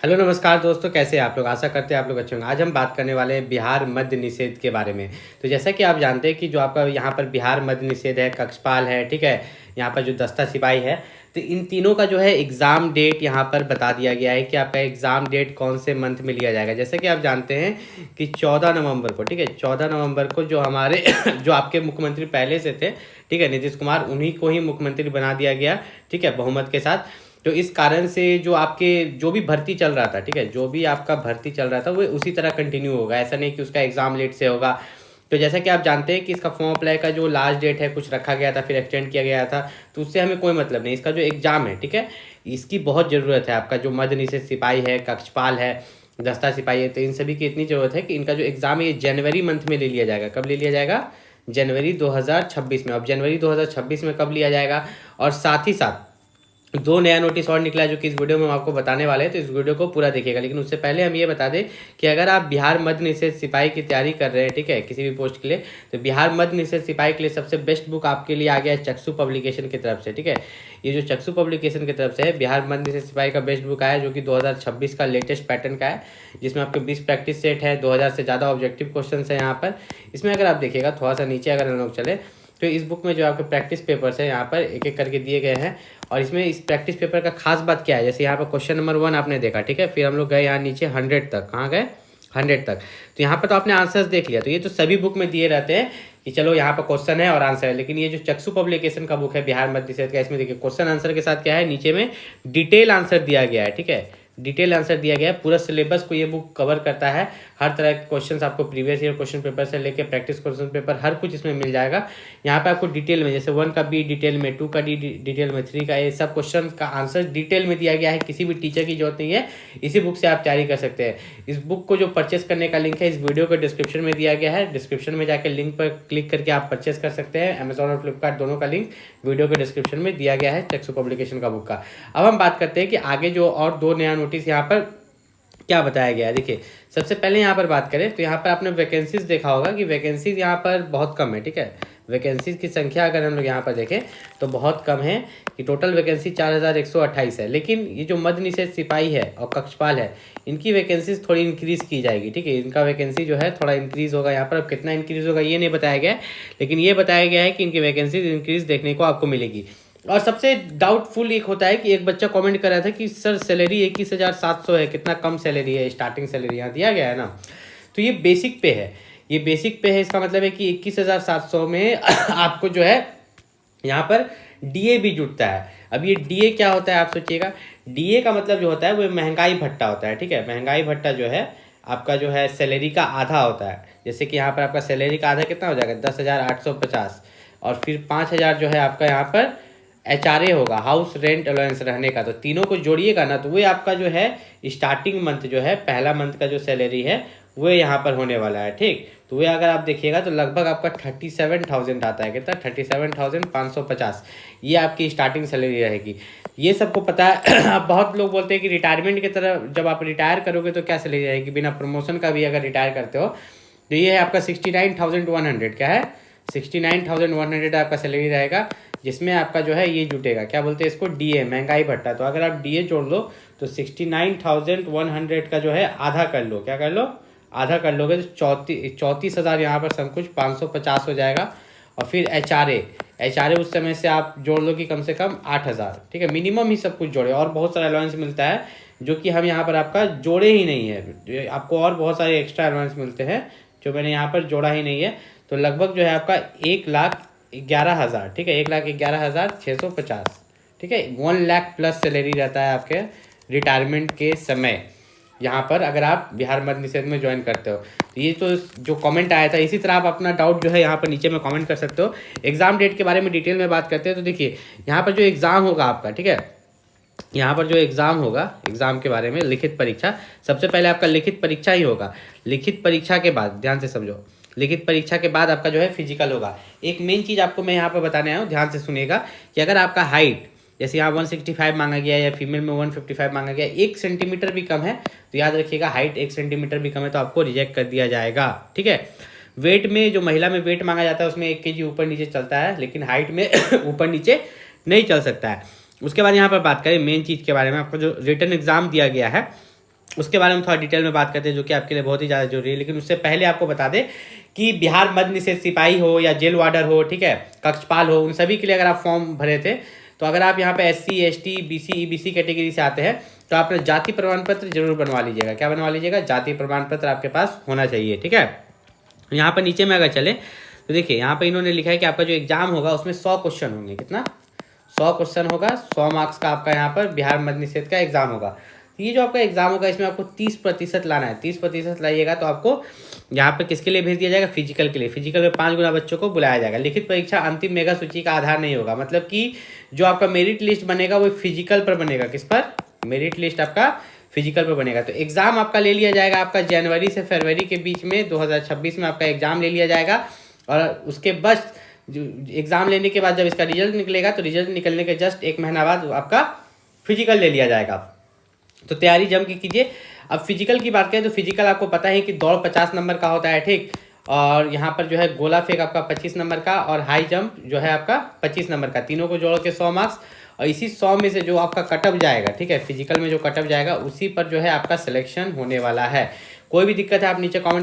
Hello नमस्कार दोस्तों, कैसे हैं आप लोग। आशा करते हैं आप लोग अच्छे होंगे। आज हम बात करने वाले हैं बिहार मद्य निषेध के बारे में। तो जैसा कि आप जानते हैं कि जो आपका यहाँ पर बिहार मद्य निषेध है, कक्षपाल है, ठीक है, यहाँ पर जो दस्ता सिपाही है, तो इन तीनों का जो है एग्ज़ाम डेट यहाँ पर बता दिया गया है कि आपका एग्ज़ाम डेट कौन से मंथ में लिया जाएगा। जैसे कि आप जानते हैं कि 14 नवंबर को, ठीक है, 14 नवंबर को जो हमारे जो आपके मुख्यमंत्री पहले से थे, ठीक है, नीतीश कुमार, उन्हीं को ही मुख्यमंत्री बना दिया गया, ठीक है, बहुमत के साथ। तो इस कारण से जो आपके जो भी भर्ती चल रहा था, ठीक है, जो भी आपका भर्ती चल रहा था वो उसी तरह कंटिन्यू होगा। ऐसा नहीं कि उसका एग्ज़ाम लेट से होगा। तो जैसा कि आप जानते हैं कि इसका फॉर्म अप्लाई का जो लास्ट डेट है कुछ रखा गया था, फिर एक्सटेंड किया गया था, तो उससे हमें कोई मतलब नहीं। इसका जो एग्ज़ाम है, ठीक है, इसकी बहुत ज़रूरत है। आपका जो मद्य निषेध सिपाही है, कक्षपाल है, दस्ता सिपाही है, तो इन सभी की इतनी ज़रूरत है कि इनका जो एग्ज़ाम है ये जनवरी मंथ में ले लिया जाएगा। कब ले लिया जाएगा? जनवरी 2026 में। अब जनवरी 2026 में कब लिया जाएगा? और साथ ही साथ दो नया नोटिस और निकला है जो कि इस वीडियो में हम आपको बताने वाले हैं, तो इस वीडियो को पूरा देखिएगा। लेकिन उससे पहले हम ये बता दें कि अगर आप बिहार मद्य निषेध सिपाही की तैयारी कर रहे हैं, ठीक है, किसी भी पोस्ट के लिए, तो बिहार मद्य निषेध सिपाही के लिए सबसे बेस्ट बुक आपके लिए आ गया है चक्षु पब्लिकेशन की तरफ से, ठीक है। ये जो चक्षु पब्लिकेशन की तरफ से है, बिहार मद्य निषेध सिपाही का बेस्ट बुक आया है, जो कि 2026 का लेटेस्ट पैटर्न का है, जिसमें आपके 20 प्रैक्टिस सेट है, 2000 से ज़्यादा ऑब्जेक्टिव क्वेश्चन है यहाँ पर। इसमें अगर आप देखिएगा थोड़ा सा नीचे अगर हम लोग चले, तो इस बुक में जो आपके प्रैक्टिस पेपर्स है यहाँ पर एक एक करके दिए गए हैं। और इसमें इस प्रैक्टिस पेपर का खास बात क्या है, जैसे यहाँ पर क्वेश्चन नंबर 1 आपने देखा, ठीक है, फिर हम लोग गए यहाँ नीचे 100 तक। कहाँ गए? 100 तक। तो यहाँ पर तो आपने आंसर्स देख लिया। तो ये तो सभी बुक में दिए रहते हैं कि चलो यहाँ पर क्वेश्चन है और आंसर है, लेकिन ये जो चक्षु पब्लिकेशन का बुक है बिहार मद्य निषेध का, इसमें देखिए क्वेश्चन आंसर के साथ क्या है, नीचे में डिटेल आंसर दिया गया है, ठीक है, डिटेल आंसर दिया गया है। पूरा सिलेबस को ये बुक कवर करता है। हर तरह के क्वेश्चंस आपको प्रीवियस ईयर क्वेश्चन पेपर से लेके प्रैक्टिस क्वेश्चन पेपर हर कुछ इसमें मिल जाएगा। यहाँ पे आपको डिटेल में, जैसे 1 का बी डिटेल में, 2 का डी डिटेल में, 3 का, ये सब क्वेश्चन का आंसर डिटेल में दिया गया है। किसी भी टीचर की जरूरत नहीं है, इसी बुक से आप तैयारी कर सकते हैं। इस बुक को जो परचेस करने का लिंक है इस वीडियो के डिस्क्रिप्शन में दिया गया है। डिस्क्रिप्शन में जाकर लिंक पर क्लिक करके आप परचेस कर सकते हैं। अमेजॉन और फ्लिपकार्ट दोनों का लिंक वीडियो के डिस्क्रिप्शन में दिया गया है चक्षु पब्लिकेशन का बुक का। अब हम बात करते हैं कि आगे जो और 2 नया नोटिस यहाँ पर क्या बताया गया है। देखिए, सबसे पहले यहाँ पर बात करें तो यहाँ पर आपने वैकेंसीज देखा होगा कि वैकेंसीज यहाँ पर बहुत कम है, ठीक है। वैकेंसीज की संख्या अगर हम लोग यहाँ पर देखें तो बहुत कम है, कि टोटल वैकेंसी 4128 है। लेकिन ये जो मद्य निषेध सिपाही है और कक्षपाल है, इनकी वैकेंसीज थोड़ी इंक्रीज़ की जाएगी, ठीक है। इनका वैकेंसी जो है थोड़ा इंक्रीज़ होगा यहाँ पर। अब कितना इंक्रीज़ होगा ये नहीं बताया गया है, लेकिन ये बताया गया है कि इनकी वैकेंसीज इंक्रीज़ देखने को आपको मिलेगी। और सबसे डाउटफुल एक होता है कि एक बच्चा कमेंट कर रहा था कि सर सैलरी 21,700 है, कितना कम सैलरी है, स्टार्टिंग सैलरी यहाँ दिया गया है ना। तो ये बेसिक पे है, ये बेसिक पे है। इसका मतलब है कि 21,700 में आपको जो है यहाँ पर डीए भी जुटता है। अब ये डीए क्या होता है आप सोचिएगा। डीए का मतलब जो होता है वो महंगाई भत्ता होता है, ठीक है। महंगाई भत्ता जो है आपका जो है सैलरी का आधा होता है। जैसे कि यहाँ पर आपका सैलरी का आधा कितना हो जाएगा, 10,850, और फिर 5,000 जो है आपका यहाँ पर HRA होगा, हाउस रेंट अलाउंस रहने का। तो तीनों को जोड़िएगा ना, तो वो आपका जो है स्टार्टिंग मंथ जो है, पहला मंथ का जो सैलरी है वो यहाँ पर होने वाला है, ठीक। तो वो अगर आप देखिएगा तो लगभग आपका 37,000 आता है। कितना? 37,550 ये आपकी स्टार्टिंग सैलरी रहेगी। ये सबको पता है। अब बहुत लोग बोलते हैं कि रिटायरमेंट की तरह जब आप रिटायर करोगे तो क्या सैलरी रहेगी, बिना प्रमोशन का भी अगर रिटायर करते हो तो ये है आपका 69,100। क्या है? 69,100 आपका सैलरी रहेगा, जिसमें आपका जो है ये जुटेगा, क्या बोलते हैं इसको, डीए, महंगाई भत्ता। तो अगर आप डीए जोड़ लो तो 69,100 का जो है आधा कर लो। क्या कर लो? आधा कर लोगे तो 34,000 यहाँ पर सब कुछ 550 हो जाएगा। और फिर एच आर ए उस समय से आप जोड़ लो कि कम से कम 8,000, ठीक है, मिनिमम ही सब कुछ जोड़े। और बहुत सारा अलाउंस मिलता है जो कि हम यहाँ पर आपका जोड़े ही नहीं है, आपको और बहुत सारे एक्स्ट्रा अलाउंस मिलते हैं जो मैंने यहाँ पर जोड़ा ही नहीं है। तो लगभग जो है आपका 1,11,000, ठीक है, 1,11,650, ठीक है, 1 लाख प्लस सैलरी रहता है आपके रिटायरमेंट के समय यहाँ पर, अगर आप बिहार मद्य निषेध में ज्वाइन करते हो। तो ये तो जो कमेंट आया था, इसी तरह आप अपना डाउट जो है यहाँ पर नीचे में कमेंट कर सकते हो। एग्जाम डेट के बारे में डिटेल में बात करते हैं। तो देखिए यहाँ पर जो एग्ज़ाम होगा आपका, ठीक है, यहाँ पर जो एग्ज़ाम होगा, एग्ज़ाम के बारे में, लिखित परीक्षा, सबसे पहले आपका लिखित परीक्षा ही होगा। लिखित परीक्षा के बाद, ध्यान से समझो, लिखित परीक्षा के बाद आपका जो है फिजिकल होगा। एक मेन चीज़ आपको मैं यहाँ पर बताने आया हूँ, ध्यान से सुनिएगा, कि अगर आपका हाइट जैसे यहाँ 165 मांगा गया या फीमेल में 155 मांगा गया, 1 सेंटीमीटर भी कम है, तो याद रखिएगा हाइट 1 सेंटीमीटर भी कम है तो आपको रिजेक्ट कर दिया जाएगा, ठीक है। वेट में, जो महिला में वेट मांगा जाता है उसमें 1 kg ऊपर नीचे चलता है, लेकिन हाइट में ऊपर नीचे नहीं चल सकता है। उसके बाद यहाँ पर बात करें मेन चीज़ के बारे में, आपको जो रिटन एग्ज़ाम दिया गया है उसके बारे में थोड़ा डिटेल में बात करते हैं, जो कि आपके लिए बहुत ही ज़्यादा जरूरी है। लेकिन उससे पहले आपको बता दें कि बिहार मद्य निषेध सिपाही हो या जेल वार्डर हो, ठीक है, कक्षपाल हो, उन सभी के लिए अगर आप फॉर्म भरे थे, तो अगर आप यहाँ पे SC ST BC EBC category से आते हैं तो आप जाति प्रमाण पत्र जरूर बनवा लीजिएगा। क्या बनवा लीजिएगा? जाति प्रमाण पत्र आपके पास होना चाहिए, ठीक है। यहाँ पर नीचे में अगर चले तो देखिए यहाँ पे इन्होंने लिखा है कि आपका जो एग्जाम होगा उसमें 100 क्वेश्चन होंगे। कितना? 100 क्वेश्चन होगा, 100 मार्क्स का आपका यहाँ पर बिहार मद्य निषेध का एग्जाम होगा। ये जो आपका एग्जाम होगा इसमें आपको 30% लाना है। 30% लाइएगा तो आपको यहाँ पर किसके लिए भेज दिया जाएगा? फिजिकल के लिए। फिजिकल में 5 गुना बच्चों को बुलाया जाएगा। लिखित परीक्षा अंतिम मेगा सूची का आधार नहीं होगा, मतलब कि जो आपका मेरिट लिस्ट बनेगा वो फिजिकल पर बनेगा। किस पर? मेरिट लिस्ट आपका फिजिकल पर बनेगा। तो एग्जाम आपका ले लिया जाएगा आपका जनवरी से फरवरी के बीच में 2026 में आपका एग्जाम ले लिया जाएगा। और उसके बाद जो एग्जाम लेने के बाद जब इसका रिजल्ट निकलेगा तो रिजल्ट निकलने के जस्ट 1 महीना बाद आपका फिजिकल ले लिया जाएगा। तो तैयारी जम के कीजिए। अब फिजिकल की बात करें तो फिजिकल आपको पता है कि दौड़ 50 नंबर का होता है, ठीक, और यहाँ पर जो है गोला फेंक आपका 25 नंबर का और हाई जंप जो है आपका 25 नंबर का, तीनों को जोड़ के 100 मार्क्स। और इसी 100 में से जो आपका कटअप जाएगा, ठीक है, फिजिकल में जो कटअप जाएगा उसी पर जो है आपका सिलेक्शन होने वाला है। कोई भी दिक्कत है आप नीचे कमेंट